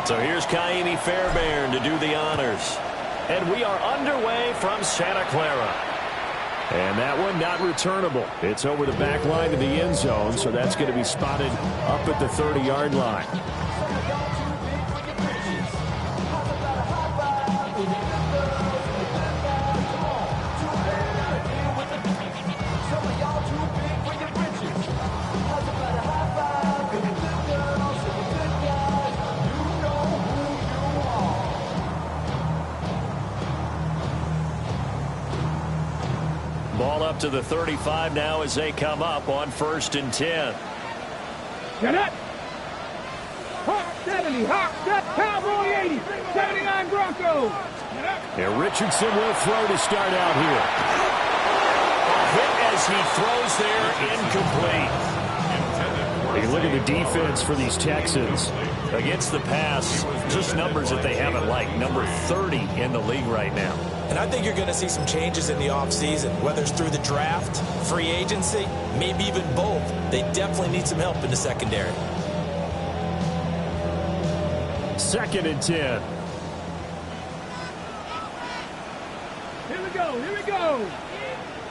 So here's Kaimi Fairbairn to do the honors. And we are underway from Santa Clara. And that one not returnable. It's over the back line to the end zone, so that's going to be spotted up at the 30-yard line. Ball up to the 35 now as they come up on 1st and 10. Get it! Hawk 70, Hawk, Cowboy 80, 79 Broncos. And Richardson will throw to start out here. A hit as he throws there, incomplete. You look at the defense for these Texans. Against the pass, just numbers that they haven't liked. Number 30 in the league right now. And I think you're going to see some changes in the offseason, whether it's through the draft, free agency, maybe even both. They definitely need some help in the secondary. 2nd and 10. Here we go.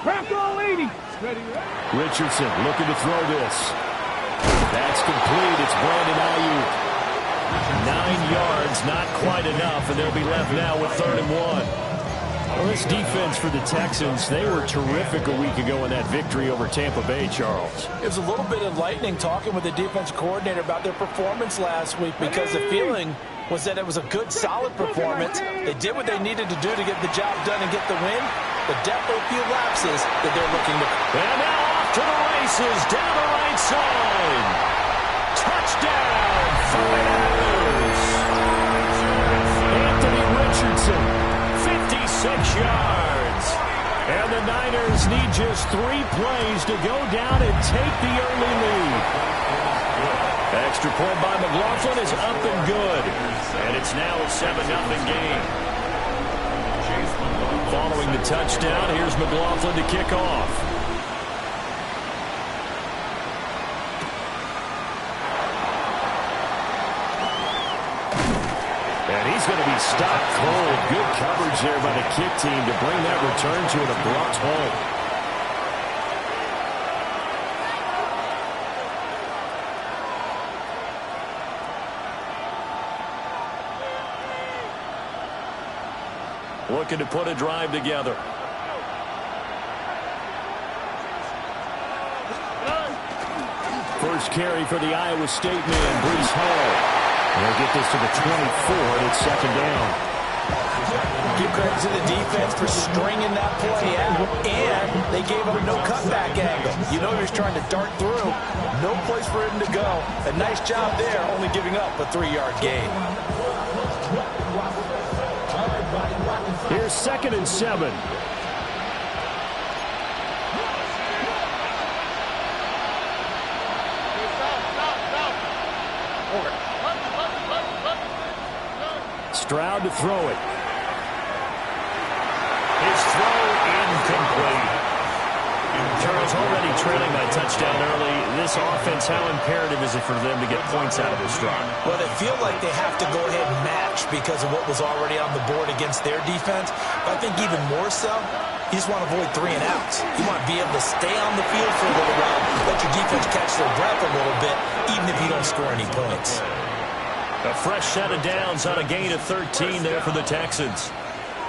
Bronco 80. Ready, Richardson looking to throw this. That's complete. It's Brandon Ayuk. 9 yards, not quite enough, and they'll be left now with 3rd and 1. Well, this defense for the Texans, they were terrific a week ago in that victory over Tampa Bay, Charles. It was a little bit enlightening talking with the defense coordinator about their performance last week because the feeling was that it was a good, solid performance. They did what they needed to do to get the job done and get the win, but definitely a few lapses that they're looking to. And now off to the races, down the right side. Touchdown, 49ers. Anthony Richardson. 56 yards. And the Niners need just 3 plays to go down and take the early lead. Extra point by McLaughlin is up and good. And it's now a 7-0 game. Following the touchdown, here's McLaughlin to kick off. He's going to be stopped cold. Good coverage there by the kick team to bring that return to an abrupt halt. Looking to put a drive together. First carry for the Iowa State man, Breece Hall. They'll get this to the 24, and it's 2nd down. Give credit to the defense for stringing that play out, and they gave him no cutback angle. You know he was trying to dart through. No place for him to go. A nice job there, only giving up a 3-yard gain. Here's 2nd and 7. Stroud to throw it. His throw incomplete. Charles already trailing by touchdown early. This offense, how imperative is it for them to get points out of this drive? Well, they feel like they have to go ahead and match because of what was already on the board against their defense. But I think even more so, you just want to avoid 3 and outs. You want to be able to stay on the field for a little while, let your defense catch their breath a little bit, even if you don't score any points. A fresh set of downs on a gain of 13 there for the Texans.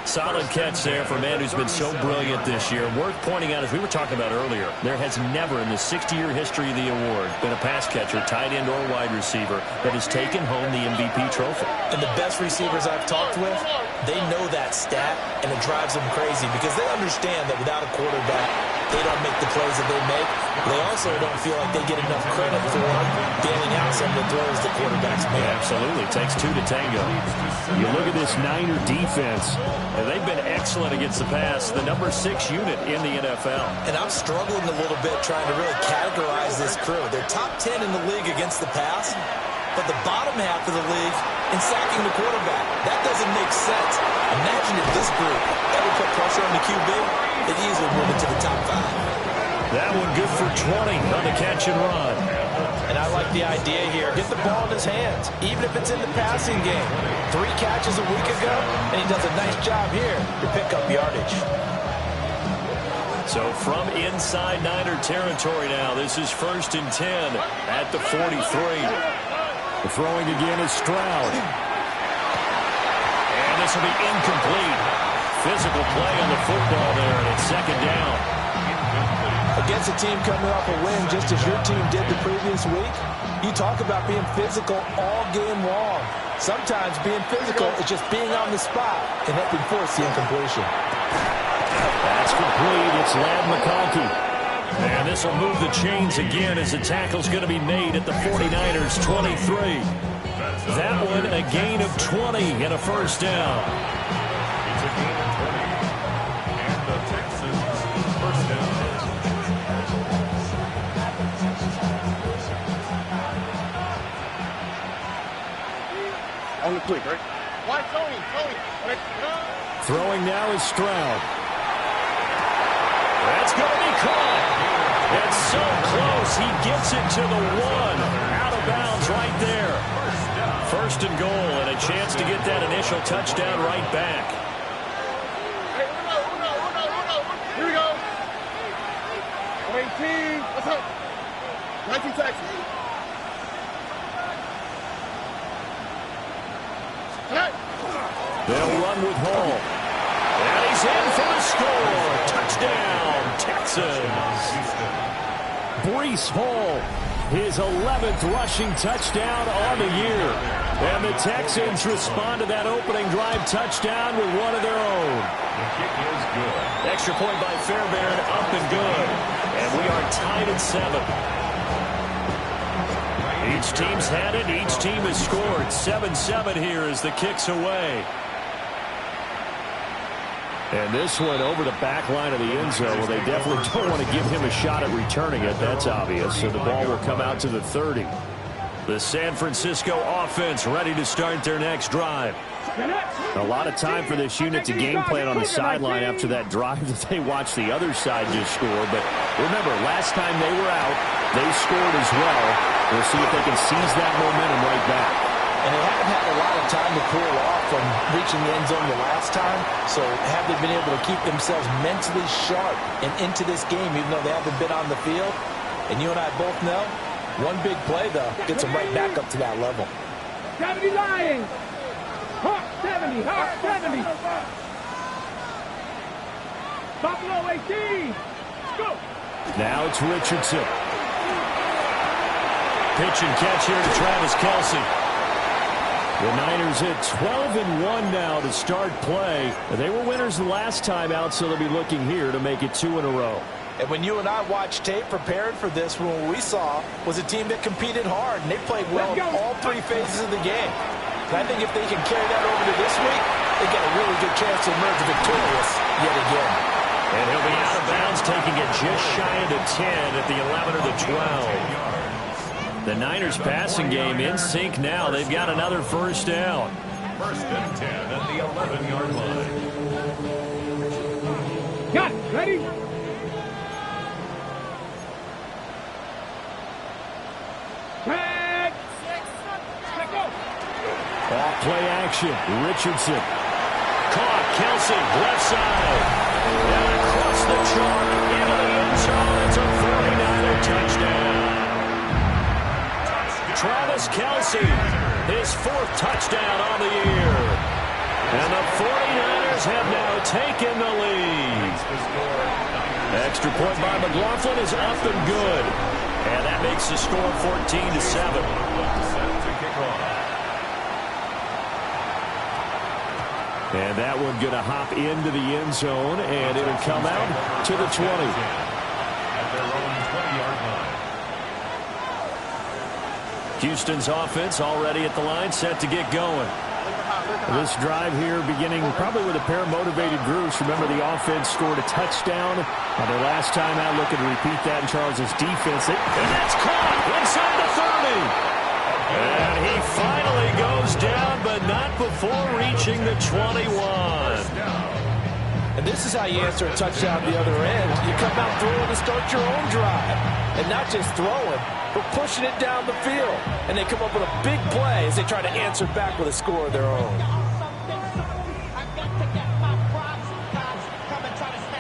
Solid catch there for a man who's been so brilliant this year. Worth pointing out, as we were talking about earlier, there has never in the 60-year history of the award been a pass catcher, tight end, or wide receiver that has taken home the MVP trophy. And the best receivers I've talked with, they know that stat, and it drives them crazy because they understand that without a quarterback, they don't make the plays that they make. They also don't feel like they get enough credit for bailing out some of the throws the quarterbacks make. Absolutely. It takes 2 to tango. You look at this Niner defense, and they've been excellent against the pass, the number 6 unit in the NFL. And I'm struggling a little bit trying to really categorize this crew. They're top 10 in the league against the pass, but the bottom half of the league in sacking the quarterback. That doesn't make sense. Imagine if this group ever put pressure on the QB, they'd easily move into the top 5. That one good for 20 on the catch and run. And I like the idea here. Get the ball in his hands, even if it's in the passing game. 3 catches a week ago, and he does a nice job here to pick up yardage. So from inside Niner territory now, this is 1st and 10 at the 43. The throwing again is Stroud. And this will be incomplete. Physical play on the football there, and it's 2nd down. Against a team coming off a win just as your team did the previous week, you talk about being physical all game long. Sometimes being physical is just being on the spot and helping force the incompletion. That's complete. It's Ladd McConkey. And this will move the chains again as the tackle's going to be made at the 49ers 23. That one a gain of 20 and a 1st down. It's a gain of 20 and the Texans 1st down. On the click, right? Why Tony? Throwing now is Stroud. That's going to be caught. It's so close. He gets it to the 1. Out of bounds right there. 1st and goal, and a chance to get that initial touchdown right back. Here we go. 18. What's up? 19 Texas. They'll run with Hall. And he's in for the score. Touchdown, Texans. Breece Hall, his 11th rushing touchdown on the year. And the Texans respond to that opening drive touchdown with one of their own. The kick is good. Extra point by Fairbairn, up and good. And we are tied at 7. Each team's had it. Each team has scored. 7-7 here as the kick's away. And this one over the back line of the end zone. Well, they definitely don't want to give him a shot at returning it. That's obvious. So the ball will come out to the 30. The San Francisco offense ready to start their next drive. A lot of time for this unit to game plan on the sideline after that drive that they watched the other side just score. But remember, last time they were out, they scored as well. We'll see if they can seize that momentum right back. And they haven't had a lot of time to cool off from reaching the end zone the last time. So have they been able to keep themselves mentally sharp and into this game, even though they haven't been on the field? And you and I both know, one big play, though, gets them right back up to that level. 70 Lions. Hawk 70. Hawk 70. Buffalo 18. Go. Now it's Richardson. Pitch and catch here to Travis Kelce. The Niners at 12-1 now to start play. They were winners the last time out, so they'll be looking here to make it 2 in a row. And when you and I watched tape prepared for this, what we saw was a team that competed hard, and they played well in all 3 phases of the game. And I think if they can carry that over to this week, they got a really good chance to emerge victorious yet again. And he'll be out of bounds, taking it just shy of the 10 at the 11 or the 12. The Niners passing game in sync now. They've got another 1st down. 1st and 10 at the 11-yard line. Got it. Ready? Tag. Let go. Off play action. Richardson. Caught. Kelce, left side. And across the chalk into the end zone. It's a 49er touchdown. Travis Kelce, his 4th touchdown on the year. And the 49ers have now taken the lead. Extra point by McLaughlin is up and good. And that makes the score 14-7. And that one going to hop into the end zone, and it'll come out to the 20. At their own 20-yard line. Houston's offense already at the line, set to get going. This drive here beginning probably with a pair of motivated groups. Remember, the offense scored a touchdown on their last time out. Looking to repeat that in Charles's defense. And that's caught inside the 30. And he finally goes down, but not before reaching the 21. And this is how you answer a touchdown the other end. You come out throwing to start your own drive. And not just throwing, but pushing it down the field. And they come up with a big play as they try to answer back with a score of their own.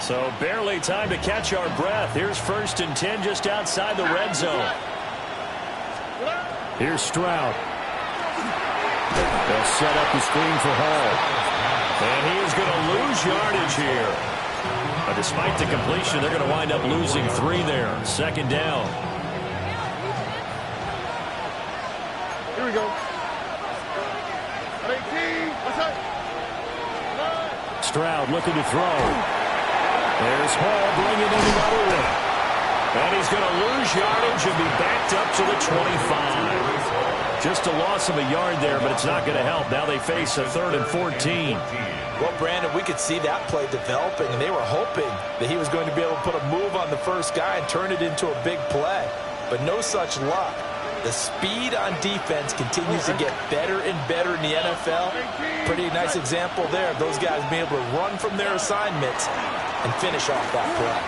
So barely time to catch our breath. Here's 1st and 10 just outside the red zone. Here's Stroud. They'll set up the screen for Hall. And he is going to lose yardage here. But despite the completion, they're going to wind up losing 3 there. 2nd down. Here we go. 18. Stroud looking to throw. There's Hall bringing in another one. And he's going to lose yardage and be backed up to the 25. Just a loss of a yard there, but it's not going to help. Now they face a 3rd and 14. Well, Brandon, we could see that play developing, and they were hoping that he was going to be able to put a move on the first guy and turn it into a big play. But no such luck. The speed on defense continues to get better and better in the NFL. Pretty nice example there of those guys being able to run from their assignments and finish off that play.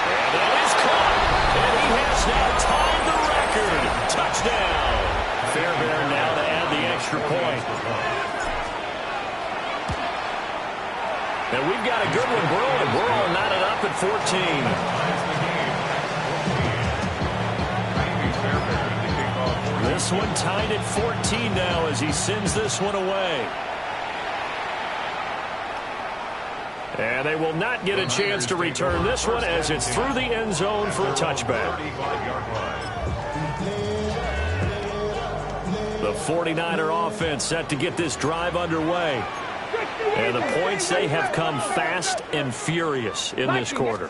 And that is caught. And he has now tied the record. Touchdown. Fairbairn now to add the extra point. And we've got a good one brewing. We're all knotted up at 14. This one tied at 14 now as he sends this one away. And they will not get a chance to return this one as it's through the end zone for a touchback. The 49er offense set to get this drive underway. And the points, they have come fast and furious in this quarter.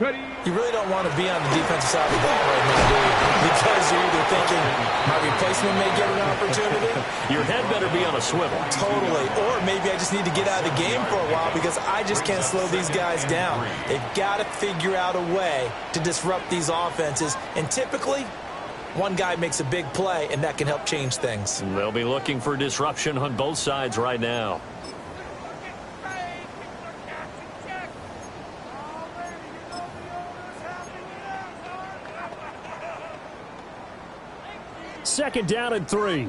You really don't want to be on the defensive side of the ball right now, do you? Because you're either thinking, my replacement may get an opportunity. Your head better be on a swivel. Totally. Or maybe I just need to get out of the game for a while because I just can't slow these guys down. They've got to figure out a way to disrupt these offenses. And typically, one guy makes a big play, and that can help change things. They'll be looking for disruption on both sides right now. Second down and 3.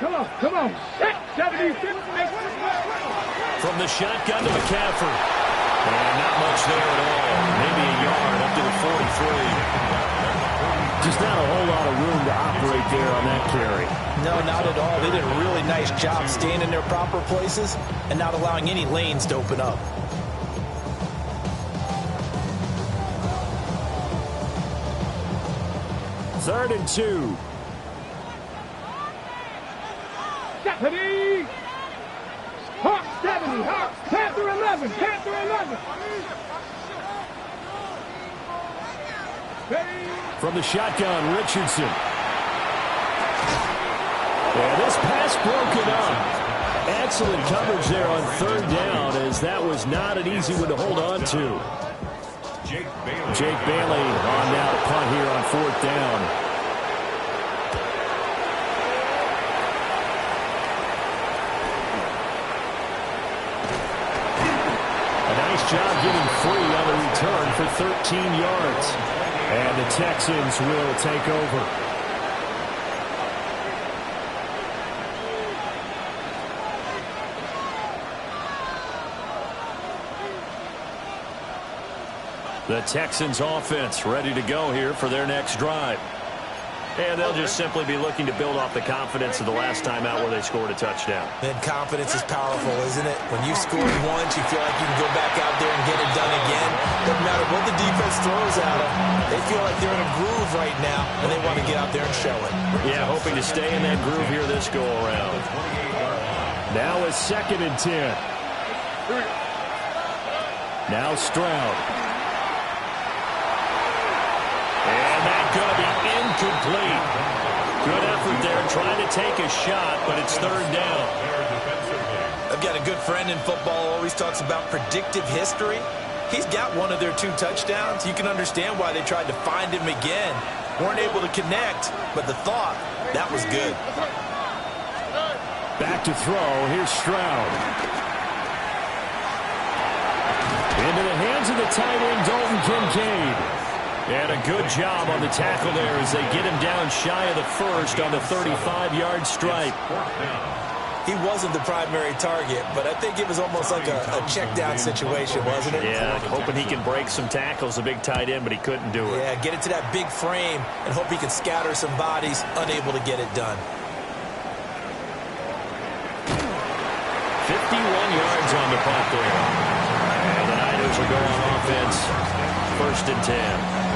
Come on. 76. From the shotgun to McCaffrey. And not much there at all. Maybe a yard up to the 43. Just not a whole lot of room to operate there on that carry. No, not at all. They did a really nice job staying in their proper places and not allowing any lanes to open up. Third and 2. Stephanie! Hawk 70, Hawk, Panther 11, Panther 11. From the shotgun, Richardson. And this pass broken up. Excellent coverage there on 3rd down, as that was not an easy one to hold on to. Jake Bailey on now to punt here on 4th down. A nice job getting free on the return for 13 yards. And the Texans will take over. The Texans offense ready to go here for their next drive. And they'll just simply be looking to build off the confidence of the last time out where they scored a touchdown. And confidence is powerful, isn't it? When you've scored once, you feel like you can go back out there and get it done again. Doesn't matter what the defense throws at them. They feel like they're in a groove right now, and they want to get out there and show it. Yeah, hoping to stay in that groove here this go-around. Now it's 2nd and 10. Now Stroud. And that's going to be incomplete. Good effort there trying to take a shot, but it's 3rd down. I've got a good friend in football, always talks about predictive history. He's got one of their 2 touchdowns. You can understand why they tried to find him again. Weren't able to connect, but the thought, that was good. Back to throw. Here's Stroud. Into the hands of the tight end, Dalton Kincaid. And a good job on the tackle there as they get him down shy of the first on the 35-yard stripe. He wasn't the primary target, but I think it was almost like a check-down situation, wasn't it? Yeah, hoping he can break some tackles, a big tight end, but he couldn't do it. Yeah, get it to that big frame and hope he can scatter some bodies, unable to get it done. 51 yards on the punt there. And the Niners will go on offense, 1st and 10.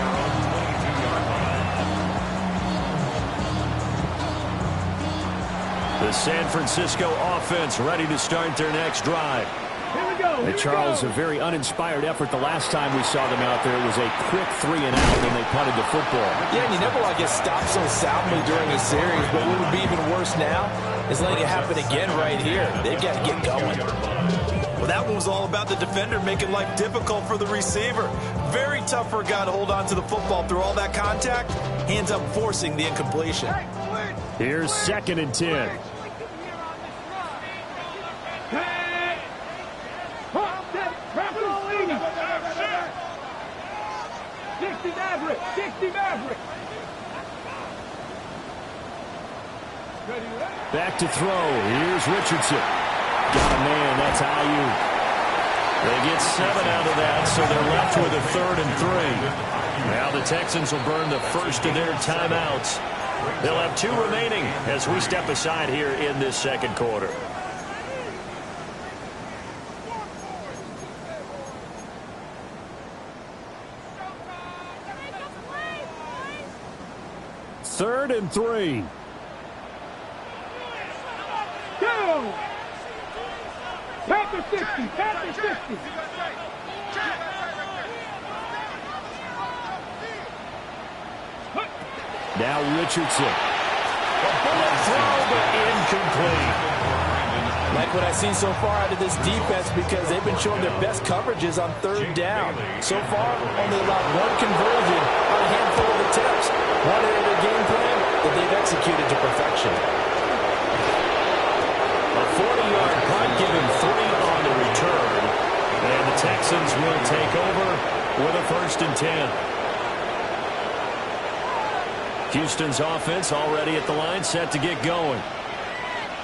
The San Francisco offense ready to start their next drive. Here we go. And Charles, a very uninspired effort the last time we saw them out there. It was a quick 3 and out when they punted the football. Yeah, and you never want to get stopped so soundly during a series, but what would be even worse now is letting it happen again right here. They've got to get going. Well, that one was all about the defender making life difficult for the receiver. Very tough for a guy to hold on to the football through all that contact. Hands up forcing the incompletion. Here's 2nd and 10. Back to throw. Here's Richardson. Got a man. That's Ayuk. They get 7 out of that, so they're left with a 3rd and 3. Now the Texans will burn the first of their timeouts. They'll have 2 remaining as we step aside here in this 2nd quarter. Third and 3. Go! Panther 60, Panther 60. Now Richardson. A bullet throw, but incomplete. Like what I've seen so far out of this defense because they've been showing their best coverages on 3rd down. So far, only allowed 1 conversion on a handful of attempts. One area of their game plan that they've executed to perfection. A 40-yard punt, giving 3 on the return. And the Texans will take over with a 1st and 10. Houston's offense already at the line, set to get going.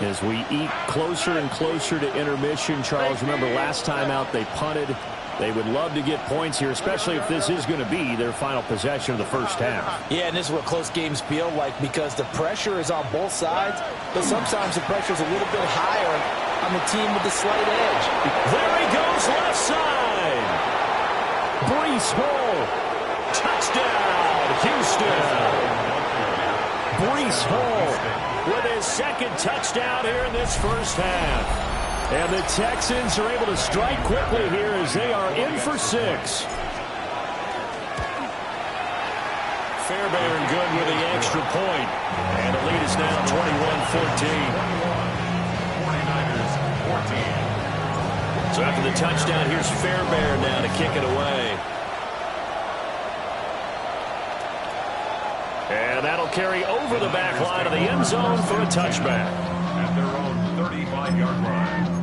As we eat closer and closer to intermission, Charles, remember last time out they punted. They would love to get points here, especially if this is going to be their final possession of the first half. Yeah, and this is what close games feel like because the pressure is on both sides, but sometimes the pressure is a little bit higher on the team with the slight edge. There he goes, left side. Breece Hall. Touchdown, Houston. Breece Hall with his 2nd touchdown here in this first half. And the Texans are able to strike quickly here as they are in for 6. Fairbairn good with the extra point. And the lead is now 21-14. 49ers 14. So after the touchdown, here's Fairbairn now to kick it away. And that'll carry over the back line of the end zone for a touchback. At their own 35-yard line.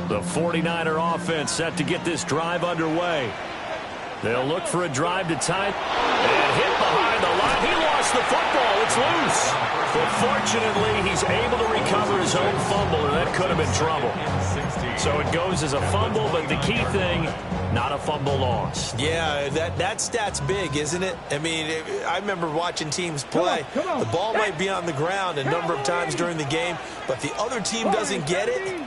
The 49er offense set to get this drive underway. They'll look for a drive to tie. And hit behind the line. He lost the football. It's loose. But fortunately, he's able to recover his own fumble, and that could have been trouble. So it goes as a fumble, but the key thing, not a fumble loss. Yeah, that stat's big, isn't it? I mean, I remember watching teams play. The ball might be on the ground a number of times during the game, but the other team doesn't get it.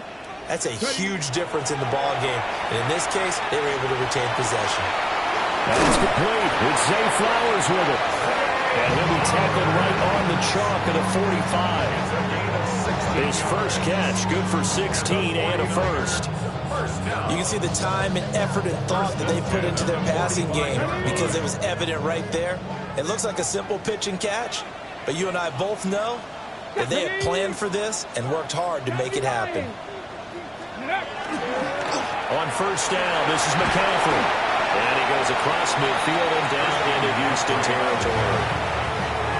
That's a huge difference in the ball game. And in this case, they were able to retain possession. That's complete. It's Zay Flowers with it. And he'll be tackled right on the chalk at a 45. His first catch, good for 16 and a first. You can see the time and effort and thought that they put into their passing game because it was evident right there. It looks like a simple pitch and catch, but you and I both know that they have planned for this and worked hard to make it happen. On first down, this is McCaffrey. And he goes across midfield and down into Houston territory.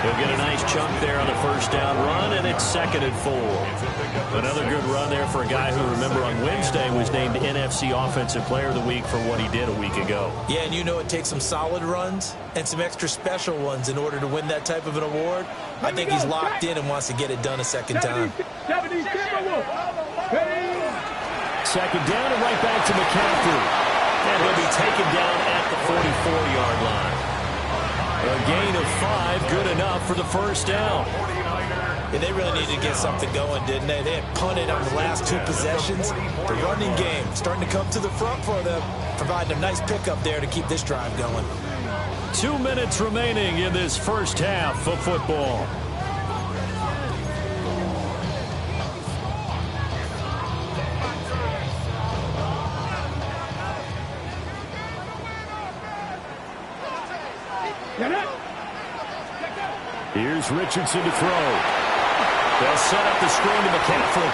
He'll get a nice chunk there on the first down run, and it's 2nd and 4. Another good run there for a guy who, remember, on Wednesday was named NFC Offensive Player of the Week for what he did a week ago. Yeah, and you know it takes some solid runs and some extra special ones in order to win that type of an award. I think he's locked in and wants to get it done a second time. 70 Second down and right back to McCaffrey. And he'll be taken down at the 44-yard line. A gain of 5, good enough for the first down. Yeah, they really needed to get something going, didn't they? They had punted on the last 2 possessions. The running game starting to come to the front for them, providing a nice pickup there to keep this drive going. 2 minutes remaining in this first half of football. Here's Richardson to throw. They'll set up the screen to McCaffrey.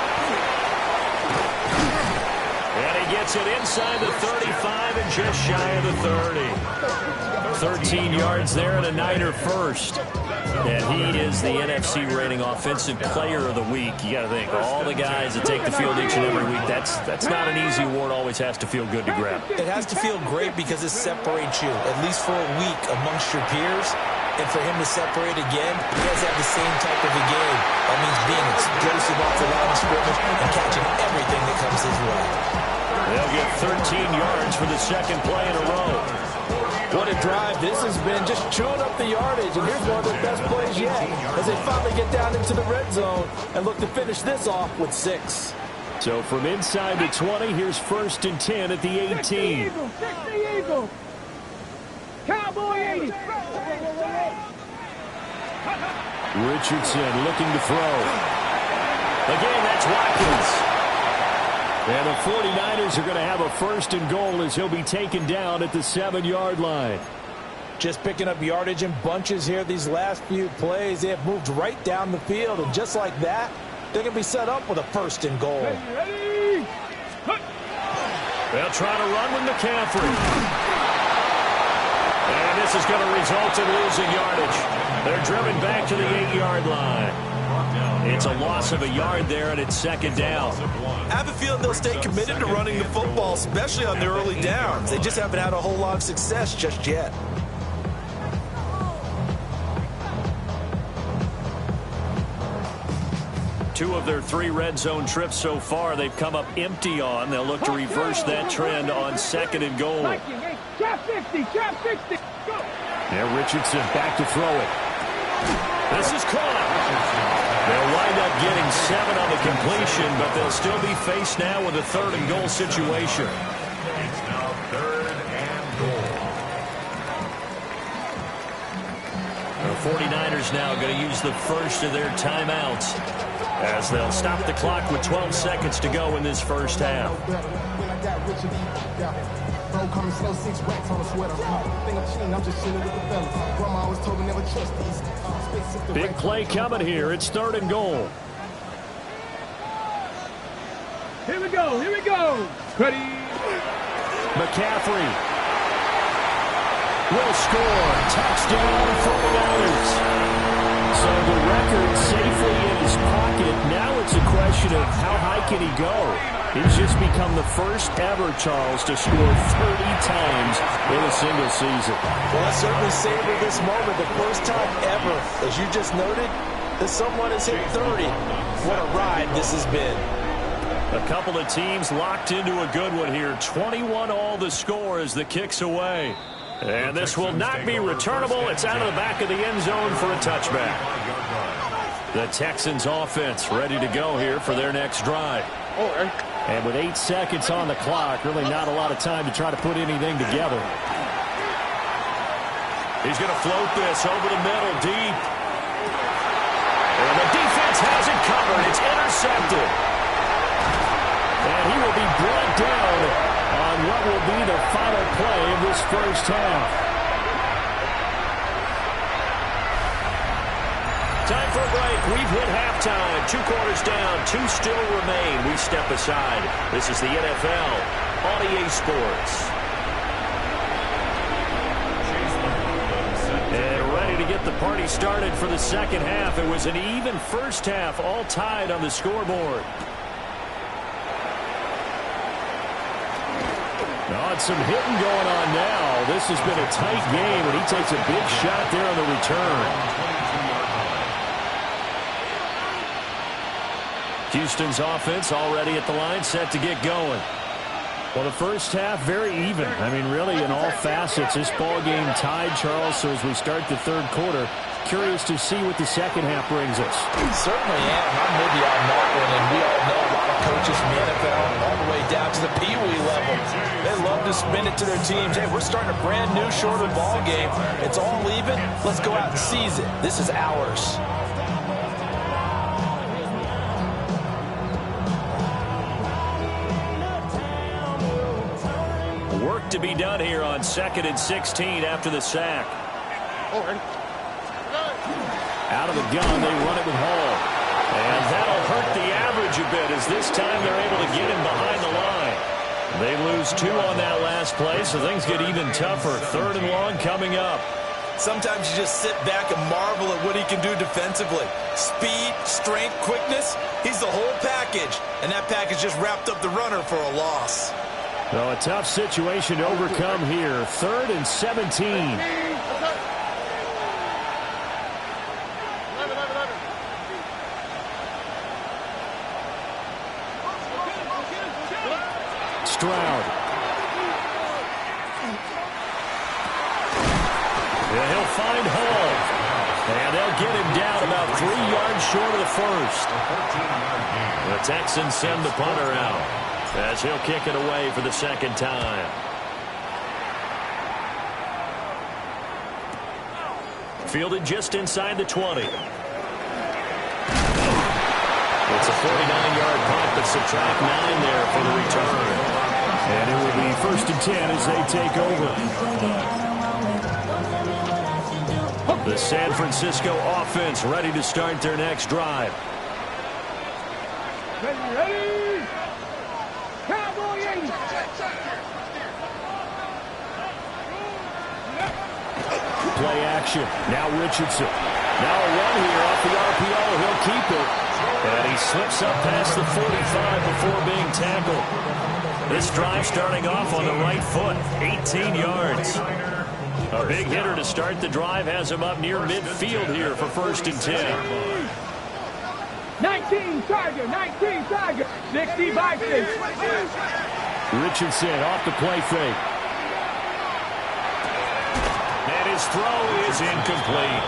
And he gets it inside the 35 and just shy of the 30. 13 yards there and a Niner first. And he is the NFC rating Offensive Player of the Week. You got to think, all the guys that take the field each and every week, that's not an easy award. Always has to feel good to grab. It has to feel great because it separates you, at least for a week, amongst your peers. And for him to separate again, he has to have the same type of a game. That means being explosive off the line of scrimmage and catching everything that comes his way. They'll get 13 yards for the second play in a row. What a drive this has been, just chewing up the yardage. And here's one of their best plays yet as they finally get down into the red zone and look to finish this off with 6. So from inside the 20, here's 1st and 10 at the 18. Eagle. Cowboy 80. Richardson looking to throw. Again, that's Watkins. And the 49ers are going to have a 1st and goal as he'll be taken down at the 7-yard line. Just picking up yardage in bunches here these last few plays. They have moved right down the field, and just like that, they're going to be set up with a 1st and goal. They'll try to run with McCaffrey. And this is going to result in losing yardage. They're driven back to the 8-yard line. It's a loss of a yard there, and it's 2nd down. I have a feeling they'll stay committed to running the football, especially on their early downs. They just haven't had a whole lot of success just yet. Two of their 3 red zone trips so far, they've come up empty on. They'll look to reverse that trend on 2nd and goal. Trap 50, trap 60. Go. Now Richardson back to throw it. This is caught. They'll wind up getting 7 on the completion, but they'll still be faced now with a 3rd and goal situation. It's now 3rd and goal. The 49ers now going to use the first of their timeouts as they'll stop the clock with 12 seconds to go in this first half. Big play coming here. It's 3rd and goal. Here we go. Ready. McCaffrey will score. Touchdown 49ers. So the record safely in his pocket. Now it's a question of how high can he go? He's just become the first ever, Charles, to score 30 times in a single season. Well, I certainly savor this moment. The first time ever, as you just noted, that someone has hit 30. What a ride this has been. A couple of teams locked into a good one here. 21-all the score as the kick's away. And this will not be returnable. It's out of the back of the end zone for a touchback. The Texans offense ready to go here for their next drive. And with 8 seconds on the clock, really not a lot of time to try to put anything together. He's going to float this over the middle deep. And the defense has it covered. It's intercepted. And he will be brought down on what will be the final play of this first half. Time for a break. We've hit halftime. 2 quarters down. 2 still remain. We step aside. This is the NFL on EA Sports. party started for the second half. It was an even first half, all tied on the scoreboard. Oh, it's some hitting going on now. This has been a tight game, and he takes a big shot there on the return. Houston's offense already at the line, set to get going. Well, the first half, very even. I mean, really, in all facets, this ball game tied, Charles. So as we start the third quarter, curious to see what the second half brings us. Certainly am. I'm with you on that one, and we all know a lot of coaches in the NFL all the way down to the Pee-wee level. They love to spin it to their teams. Hey, we're starting a brand new, shorter ball game. It's all even. Let's go out and seize it. This is ours. Work to be done here on 2nd and 16 after the sack. Out of the gun, they run it with Hall. And that'll hurt the average a bit as this time they're able to get him behind the line. They lose 2 on that last play, so things get even tougher. 3rd and long coming up. Sometimes you just sit back and marvel at what he can do defensively. Speed, strength, quickness, he's the whole package. And that package just wrapped up the runner for a loss. Well, a tough situation to overcome here. 3rd and 17. Stroud. Yeah, he'll find Hall. And they'll get him down about 3 yards short of the first. The Texans send the punter out as he'll kick it away for the second time. Fielded just inside the 20. It's a 49-yard punt, but subtract 9 there for the return. And it will be 1st and 10 as they take over. The San Francisco offense ready to start their next drive. Ready? Cowboy 80. Play action. Now Richardson. Now a run here off the RPO. He'll keep it. And he slips up past the 45 before being tackled. This drive starting off on the right foot. 18 yards. A big hitter to start the drive has him up near midfield here for 1st and 10. 19 Tiger, 19 Tiger, 60 Vikings. Richardson off the play fake. And his throw is incomplete.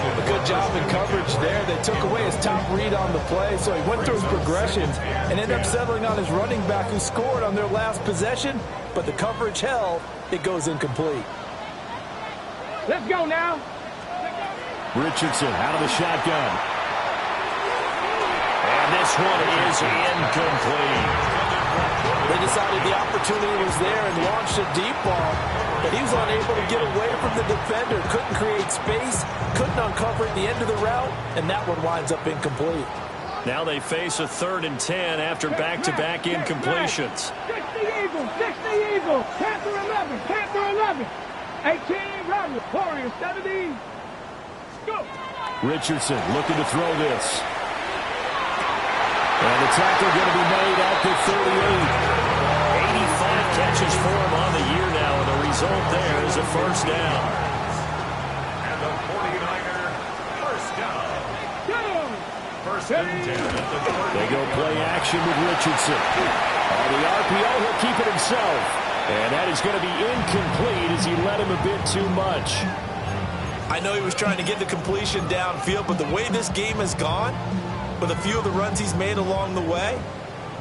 A good job in coverage there. They took away his top read on the play, so he went through his progressions and ended up settling on his running back who scored on their last possession, but the coverage held. It goes incomplete. Let's go now. Richardson out of the shotgun. And this one is incomplete. They decided the opportunity was there and launched a deep ball, but he was unable to get away from the defender, couldn't create space, couldn't uncover at the end of the route, and that one winds up incomplete. Now they face a 3rd and 10 after back-to-back incompletions. 60 Eagles, 60 Eagles, Panther 11, Panther 11, 18 Rebels, Warriors 70. Go. Richardson looking to throw this. And the tackle going to be made at the 38. 85 catches for him on the year now, and the result there is a 1st down. And the 49er first down. First and 10 at the 30. They go play action with Richardson. On the RPO, he'll keep it himself. And that is going to be incomplete as he led him a bit too much. I know he was trying to get the completion downfield, but the way this game has gone, with a few of the runs he's made along the way,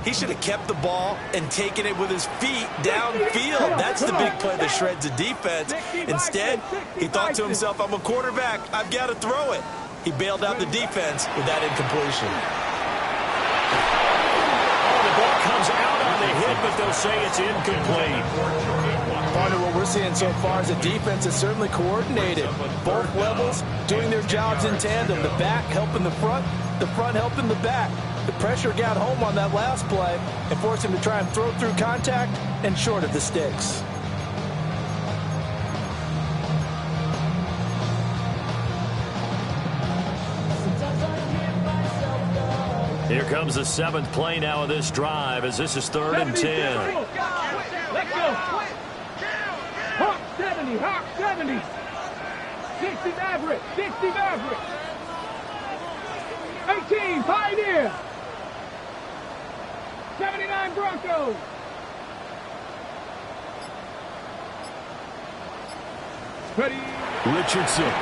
he should have kept the ball and taken it with his feet downfield. That's the big play that shreds the defense. Instead, he thought to himself, I'm a quarterback. I've got to throw it. He bailed out the defense with that incompletion. Oh, the ball comes out on the hit, but they'll say it's incomplete. Partner, what we're seeing so far is the defense is certainly coordinated. Both levels doing their jobs in tandem. The back helping the front helping the back. The pressure got home on that last play and forced him to try and throw through contact and short of the sticks. Here comes the 7th play now of this drive as this is 3rd and 10. Let's go. Hawk 70, Hawk 70. 60 Maverick, 60 Maverick. 18 Pioneer. 79 Broncos. Ready. Richardson.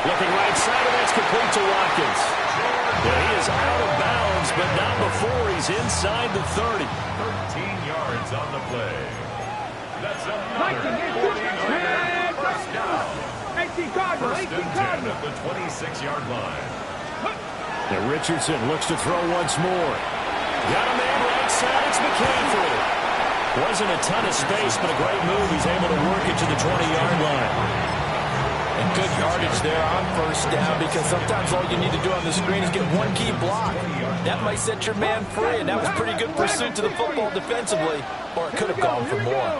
Looking right side, and that's complete to Watkins. Yeah, he is out of bounds, but not before he's inside the 30. 13 yards on the play. That's another 49er first down. 18 Cardinal, 18 Cardinal. At the 26-yard line. Now Richardson looks to throw once more. Got a man right side. It's McCaffrey. Wasn't a ton of space, but a great move. He's able to work it to the 20-yard line. And good yardage there on first down, because sometimes all you need to do on the screen is get one key block. That might set your man free, and that was pretty good pursuit to the football defensively, or it could have gone for more.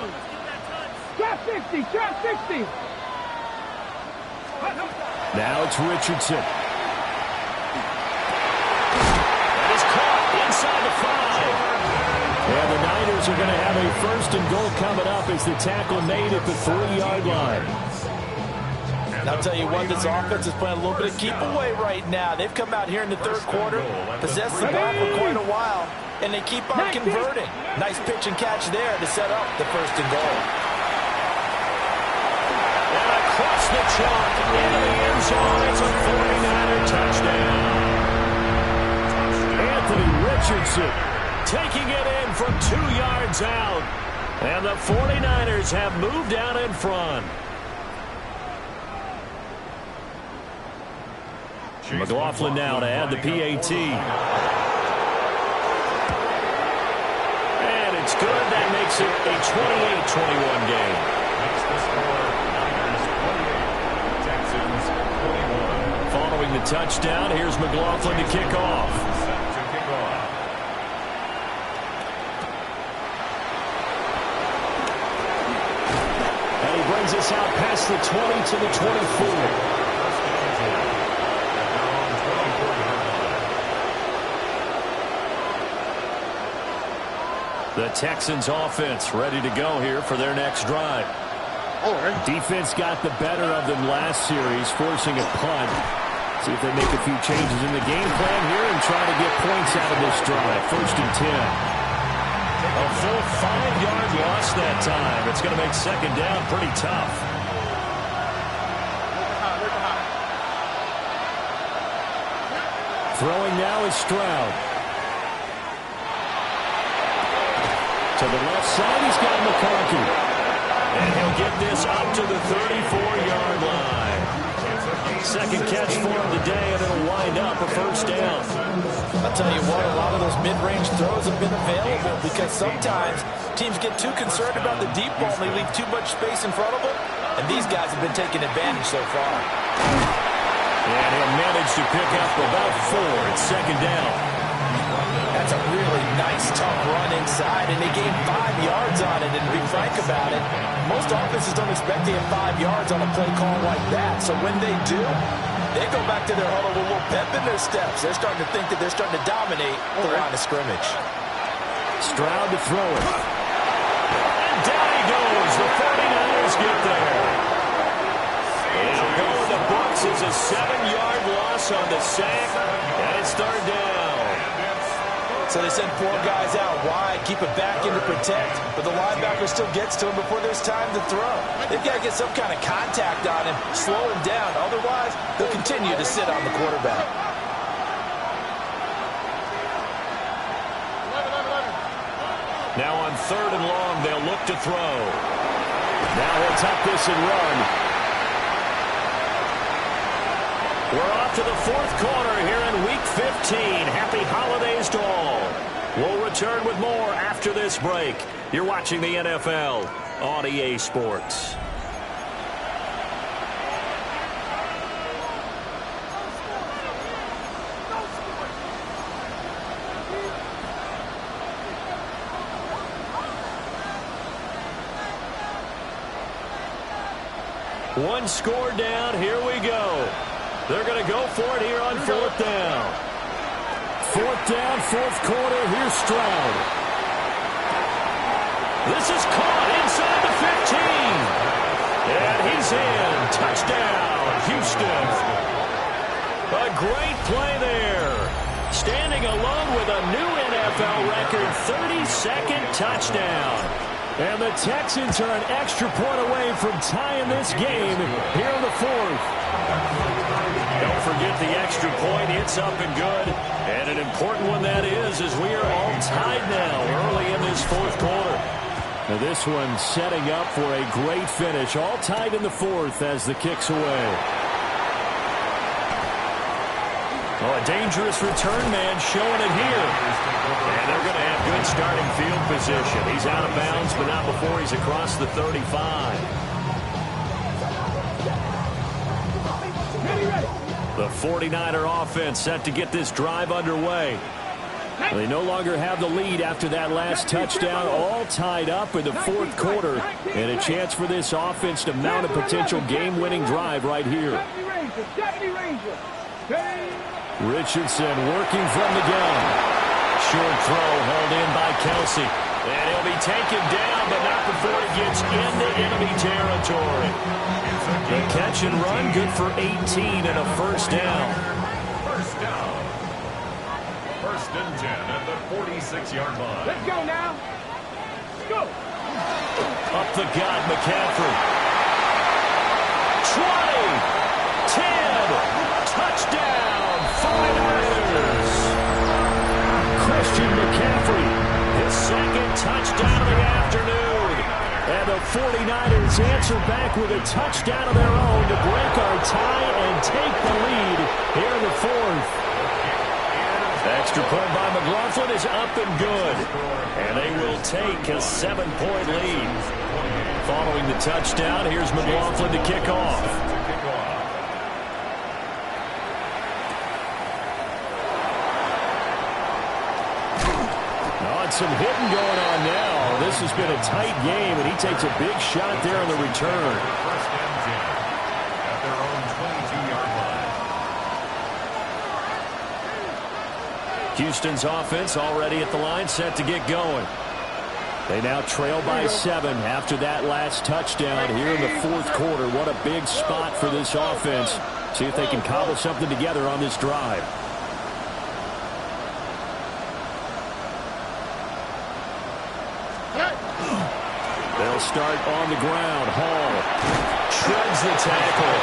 Drop 60, drop 60. Now it's Richardson. That is caught inside the 5. And the Niners are going to have a 1st and goal coming up as the tackle made at the 3-yard line. And I'll tell you what, this offense is playing a little bit of keep away right now. They've come out here in the 3rd quarter, possessed the ball for quite a while, and they keep on converting. Nice pitch and catch there to set up the 1st and goal. And across the chalk into the end zone. It's a 49er touchdown. Anthony Richardson taking it in from 2 yards out. And the 49ers have moved out in front. McLaughlin now to add the PAT. And it's good. That makes it a 28-21 game. That's the score. Niners 28, Texans 21. Following the touchdown, here's McLaughlin to kick off. Set to kick off. And he brings us out past the 20 to the 24. The Texans offense ready to go here for their next drive. Defense got the better of them last series, forcing a punt. See if they make a few changes in the game plan here and try to get points out of this drive. 1st and 10. A full 5-yard loss that time. It's going to make 2nd down pretty tough. Throwing now is Stroud. To the left side, he's got McConkey. And he'll get this up to the 34-yard line. 2nd catch for him today, and it'll wind up a 1st down. I'll tell you what, a lot of those mid-range throws have been available because sometimes teams get too concerned about the deep ball and they leave too much space in front of them, and these guys have been taking advantage so far. And he'll manage to pick up about 4. It's 2nd down. That's a really nice, tough run inside, and they gained 5 yards on it. And to be frank about it, most offenses don't expect to get 5 yards on a play call like that. So when they do, they go back to their huddle with a little pep in their steps. They're starting to think that they're starting to dominate the line of scrimmage. Stroud to throw it. And down he goes. The 49ers get there. It'll go in the books as a 7-yard loss on the sack, and it's 3rd down. So they send 4 guys out wide, keep it back in to protect, but the linebacker still gets to him before there's time to throw. They've got to get some kind of contact on him, slow him down. Otherwise, they'll continue to sit on the quarterback. Now on 3rd and long, they'll look to throw. Now he'll tuck this and run. We're off to the 4th quarter here in Week 15. Happy holidays to all. We'll return with more after this break. You're watching the NFL on EA Sports. One score down. Here we go. They're going to go for it here on 4th down. down, fourth quarter. Here's Stroud. This is caught inside the 15. And he's in. Touchdown, Houston. A great play there. Standing alone with a new NFL record, 32nd touchdown. And the Texans are an extra point away from tying this game here in the fourth. Don't forget the extra point. It's up and good. And an important one that is, as we are all tied now early in this fourth quarter. Now this one setting up for a great finish. All tied in the fourth as the kick's away. Oh, a dangerous return man showing it here. And they're going to have good starting field position. He's out of bounds, but not before he's across the 35. The 49er offense set to get this drive underway. They no longer have the lead after that last touchdown, all tied up in the fourth quarter, and a chance for this offense to mount a potential game-winning drive right here. Richardson working from the gun. Short throw held in by Kelsey. And he'll be taken down, but not before he gets into enemy territory. The catch and run, good for 18 and a first down. First down. First and 10 at the 46-yard line. Let's go now. Go. Up the gut, McCaffrey. 20, 10, touchdown, 49ers. Christian McCaffrey, his second touchdown of the afternoon. And the 49ers answer back with a touchdown of their own to break our tie and take the lead here in the fourth. Extra point by McLaughlin is up and good. And they will take a 7-point lead. Following the touchdown, here's McLaughlin to kick off. Some hitting going on now. This has been a tight game, and he takes a big shot there on the return. First and 10 at their own 22-yard line. Houston's offense already at the line, set to get going. They now trail by 7 after that last touchdown here in the fourth quarter. What a big spot for this offense. See if they can cobble something together on this drive. They'll start on the ground. Hall shreds the tackle.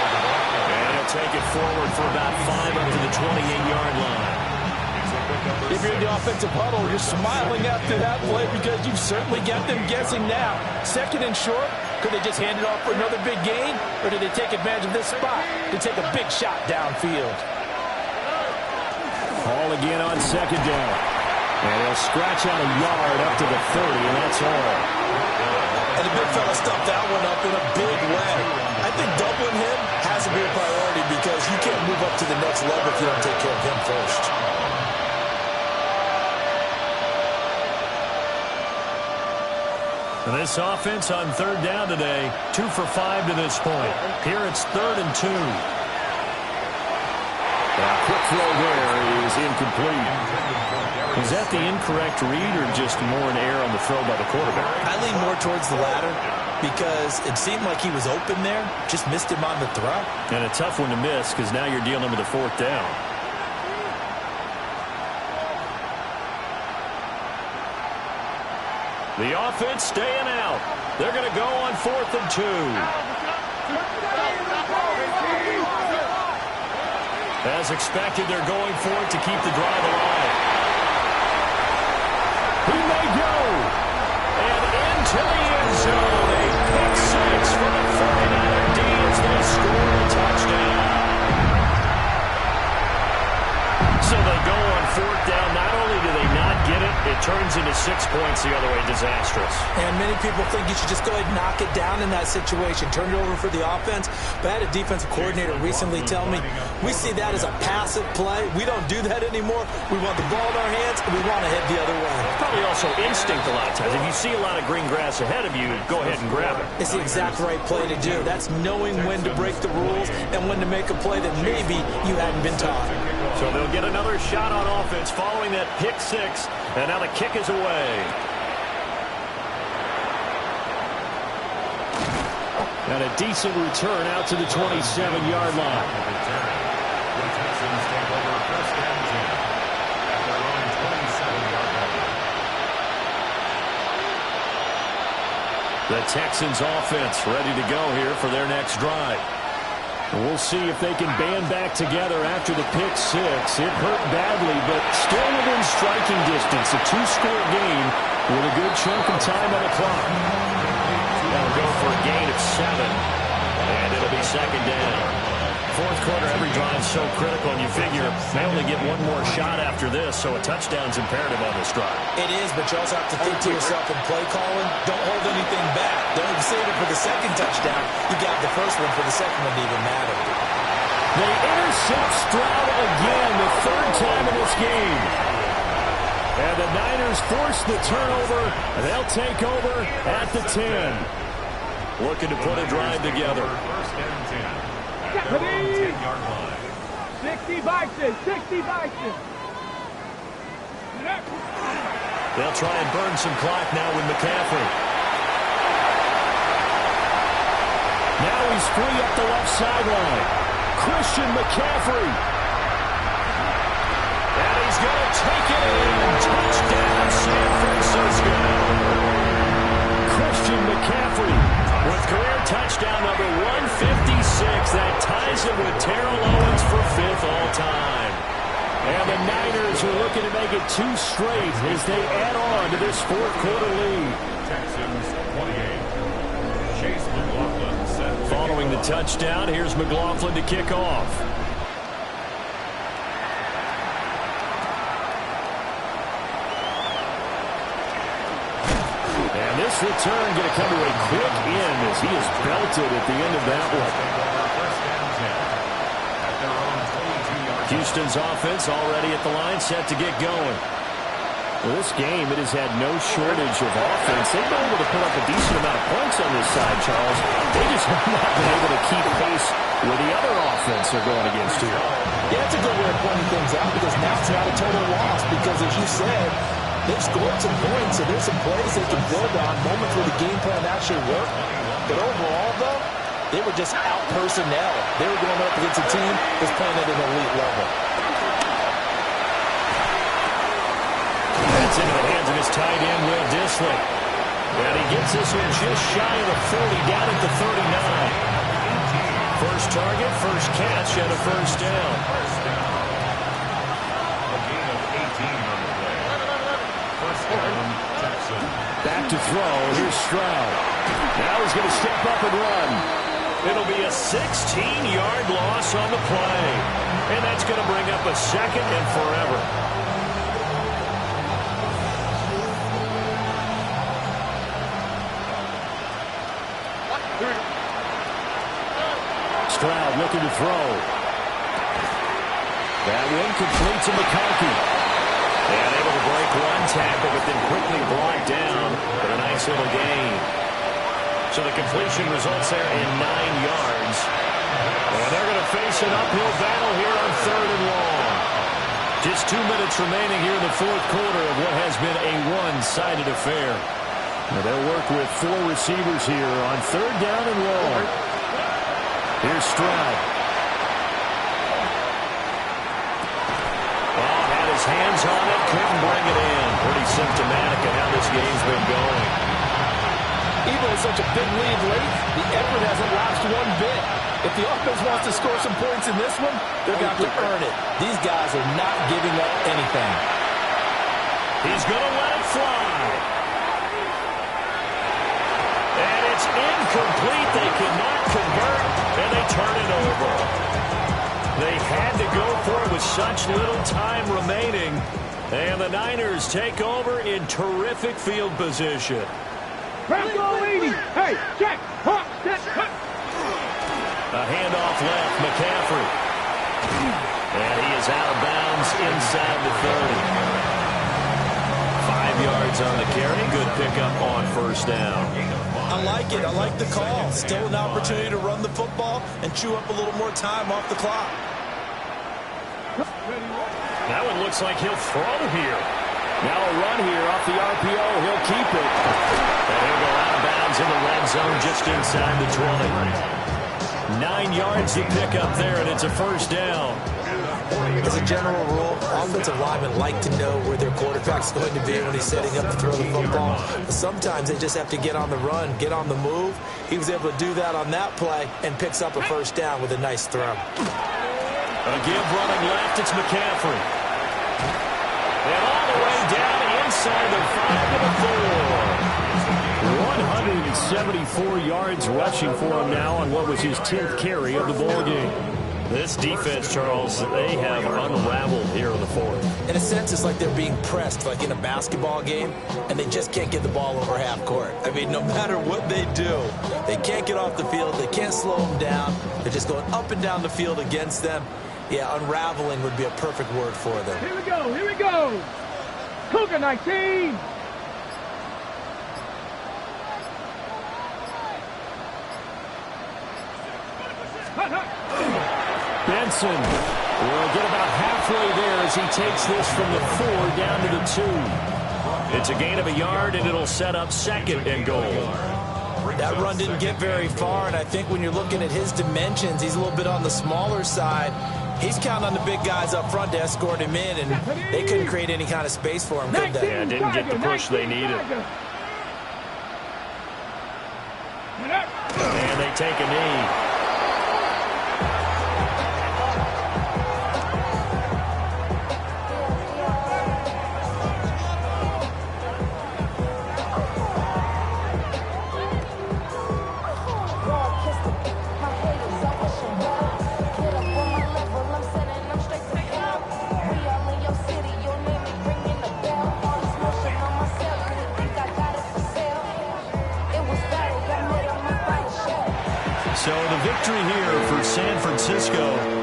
And he'll take it forward for about 5 up to the 28-yard line. If you're in the offensive huddle, you're smiling after that play because you've certainly got them guessing now. Second and short, could they just hand it off for another big gain? Or did they take advantage of this spot to take a big shot downfield? Hall again on second down. And he'll scratch out a yard up to the 30, and that's all. And the big fella stuffed that one up in a big way. I think doubling him has to be a priority because you can't move up to the next level if you don't take care of him first. And this offense on third down today, 2 for 5 to this point. Here it's 3rd and 2. Now, quick throw there is incomplete. Was that the incorrect read or just more an error on the throw by the quarterback? I lean more towards the latter because it seemed like he was open there, just missed him on the throw. And a tough one to miss because now you're dealing with a 4th down. The offense staying out. They're going to go on 4th and 2. As expected, they're going for it to keep the drive alive. He may go. And into the end zone. A pick 6 for the 49er D as they score a touchdown. So they go on 4th down. Not only do they not get it, it turns into 6 points the other way. Disastrous. And many people think you should just go ahead and knock it down in that situation. Turn it over for the offense. But I had a defensive coordinator recently tell me, we see that as a passive play. We don't do that anymore. We want the ball in our hands, and we want to head the other way. Probably also instinct a lot of times. If you see a lot of green grass ahead of you, go ahead and grab it. It's the exact right play to do. That's knowing when to break the rules and when to make a play that maybe you hadn't been taught. So they'll get another shot on offense following that pick six. And now the kick is away. And a decent return out to the 27-yard line. The Texans take over first and 10 at their own 27-yard line. The Texans offense ready to go here for their next drive. We'll see if they can band back together after the pick six. It hurt badly, but still within striking distance. A two-score game with a good chunk of time on the clock. That'll go for a gain of 7, and it'll be second down. Fourth quarter, every drive's so critical, and you figure they only get one more shot after this, so a touchdown's imperative on this drive. It is, but you also have to think to yourself in play calling, don't hold anything back. Don't save it for the second touchdown. You got the first one for the second one to even matter. They intercept Stroud again, the third time in this game. And the Niners force the turnover. They'll take over at the 10. Looking to put a drive together. First and 10. Please. 10-yard line. 60 Vikings, 60 Vikings. They'll try and burn some clock now with McCaffrey. Now he's free up the left sideline. Christian McCaffrey. And he's going to take it in. Touchdown, San Francisco. Christian McCaffrey with career touchdown number 156. That ties him with Terrell Owens for 5th all-time. And the Niners are looking to make it 2 straight as they add on to this fourth-quarter lead. Texans 28. Chase McLaughlin set. Following the touchdown, here's McLaughlin to kick off. And this return going to come to a quick end as he is belted at the end of that one. First and 10 at their own 22-yard. Houston's offense already at the line, set to get going. Well, this game, it has had no shortage of offense. They've been able to put up a decent amount of points on this side, Charles. They just have not been able to keep pace with the other offense they're going against here. Yeah, it's a good way of pointing things out because now it's not a total loss because, as you said, they've scored some points, so there's some plays they can build on, moments where the game plan actually worked. But overall, though, they were just out personnel. They were going up against a team that's playing at an elite level. That's into the hands of his tight end, Will Dissly. And he gets this one just shy of the 40, down at the 39. First target, first catch, and a first down. First down. A gain of 18 on the play. First down, Texans. Back to throw. Here's Stroud. Now he's going to step up and run. It'll be a 16-yard loss on the play. And that's going to bring up a second and forever. Stroud looking to throw. That one complete to McConkey. And able to break one tackle, but then quickly brought down. But a nice little gain. So the completion results there in 9 yards. And they're going to face an uphill battle here on 3rd and long. Just 2 minutes remaining here in the fourth quarter of what has been a one-sided affair. Now they'll work with 4 receivers here on 3rd down and long. Here's Stroud. Oh, had his hands on it, couldn't bring it in. Pretty symptomatic of how this game's been going. Even with such a big lead late, the effort hasn't lasted one bit. If the offense wants to score some points in this one, they're going to have to earn it. These guys are not giving up anything. He's going to let it fly. And it's incomplete. They cannot convert, and they turn it over. They had to go for it with such little time remaining. And the Niners take over in terrific field position. Franco leading. Hey, check. Hawk, set, cut. A handoff left, McCaffrey. And he is out of bounds inside the 30. 5 yards on the carry. Good pickup on first down. I like it. I like the call. Still an opportunity to run the football and chew up a little more time off the clock. That one looks like he'll throw here. Now a run here off the RPO. He'll keep it. And he'll go out of bounds in the red zone just inside the 20. 9 yards to pick up there, and it's a first down. As a general rule, offensive linemen like to know where their quarterback's going to be when he's setting up to throw the football. But sometimes they just have to get on the run, get on the move. He was able to do that on that play and picks up a first down with a nice throw. A give running left, it's McCaffrey. And all the way down inside the 5 to the 4. 174 yards rushing for him now on what was his 10th carry of the ball game. This defense, Charles, they have unraveled here in the 4th. In a sense, it's like they're being pressed, like in a basketball game, and they just can't get the ball over half court. I mean, no matter what they do, they can't get off the field. They can't slow them down. They're just going up and down the field against them. Yeah, unraveling would be a perfect word for them. Here we go, here we go. Cougar 19. Benson will get about halfway there as he takes this from the 4 down to the 2. It's a gain of a yard, and it'll set up 2nd and goal. That run didn't get very far, and I think when you're looking at his dimensions, he's a little bit on the smaller side. He's counting on the big guys up front to escort him in, and they couldn't create any kind of space for him, could they? Yeah, didn't get the push they needed. And they take a knee. So the victory here for San Francisco,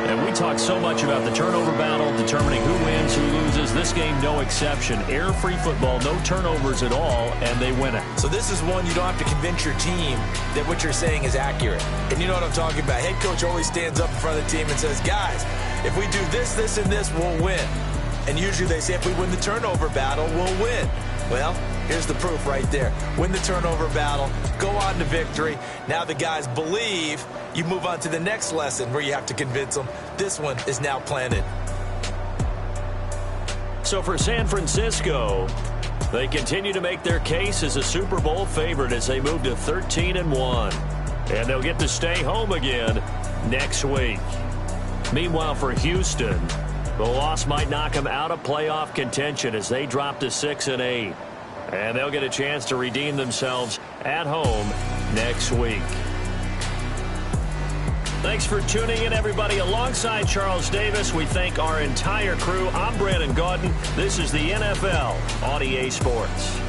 and we talk so much about the turnover battle, determining who wins, who loses. This game, no exception. Air-free football, no turnovers at all, and they win it. So this is one you don't have to convince your team that what you're saying is accurate. And you know what I'm talking about. Head coach always stands up in front of the team and says, guys, if we do this, this, and this, we'll win. And usually they say if we win the turnover battle, we'll win. Well, here's the proof right there. Win the turnover battle, go on to victory. Now the guys believe. You move on to the next lesson where you have to convince them. This one is now planted. So for San Francisco, they continue to make their case as a Super Bowl favorite as they move to 13-1. And they'll get to stay home again next week. Meanwhile, for Houston, the loss might knock them out of playoff contention as they drop to 6-8. And they'll get a chance to redeem themselves at home next week. Thanks for tuning in, everybody. Alongside Charles Davis, we thank our entire crew. I'm Brandon Gaudin. This is the NFL on EA Sports.